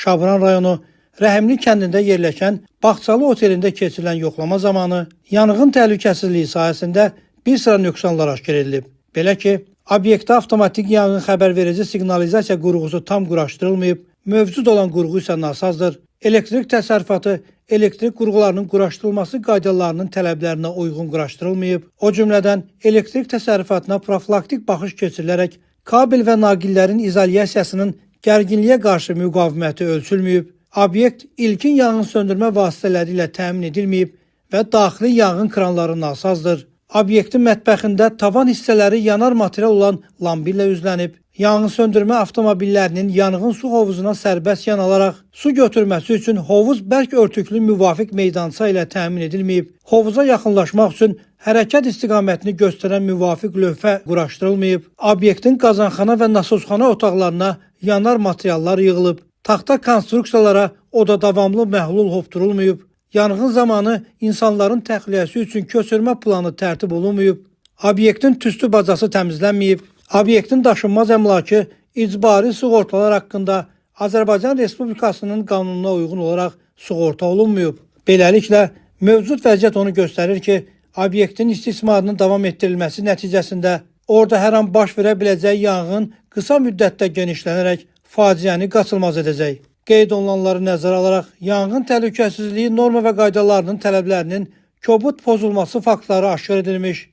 Şabran rayonu Rəhimli kəndində yerləşən Bağçalı otelində keçirilən yoxlama zamanı yanğın təhlükəsizliyi sahəsində bir sıra nöqsanlar aşkar edilib. Belə ki, obyektdə avtomatik yanğın xəbərverici siqnalizasiya qurğusu tam quraşdırılmayıb, mövcud olan qurğu isə nasazdır. Elektrik təsərrüfatı elektrik qurğularının quraşdırılması qaydalarının tələblərinə uyğun quraşdırılmayıb. O cümlədən elektrik təsərrüfatına profilaktik baxış keçirilərək kabel və naqillərin izolyasiyasının gərginliyə qarşı müqaviməti ölçülməyib. Obyekt ilkin yanğın söndürmə vasitələri ilə təmin edilməyib və daxili yanğın kranları nasazdır. Obyektin mətbəxində tavan hissələri yanar material olan lamba ilə üzlənib. Yanğın söndürmə avtomobillərinin yanğın su hovuzuna sərbəst yan alaraq su götürməsi üçün hovuz bərk örtüklü müvafiq meydança ilə təmin edilməyib. Hovuza yaxınlaşmaq üçün hərəkət istiqamətini göstərən müvafiq lövhə quraşdırılmayıb. Obyektin qazanxana və nasosxana otaqlarına yanar materiallar yığılıb. Taxta konstruksiyalara oda davamlı məhlul hopdurulmayıb. Yanğın zamanı insanların təxliyəsi üçün köçürmə planı tərtib olunmayıb. Obyektin tüstü bacası təmizlənməyib. Obyektin daşınmaz əmlakı icbari sığortalar haqqında Azərbaycan Respublikasının qanununa uyğun olaraq sığorta olunmayıb. Beləliklə, mövcud vəziyyət onu göstərir ki, obyektin istismarının davam etdirilməsi nəticəsində orada hər an baş verə biləcək yanğın qısa müddətdə genişlənərək faciəni qaçılmaz edəcək. Qeyd olunanları nəzərə alaraq yanğın təhlükəsizliyi norma və qaydalarının tələblərinin kobud pozulması faktları aşkar edilmiş.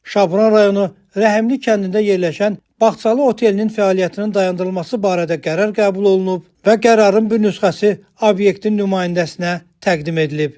Şabran rayonu Rəhimli kəndində yerləşən Bağçalı otelinin fəaliyyətinin dayandırılması barədə qərar qəbul olunub və qərarın bir nüsxəsi obyektin nümayəndəsinə təqdim edilib.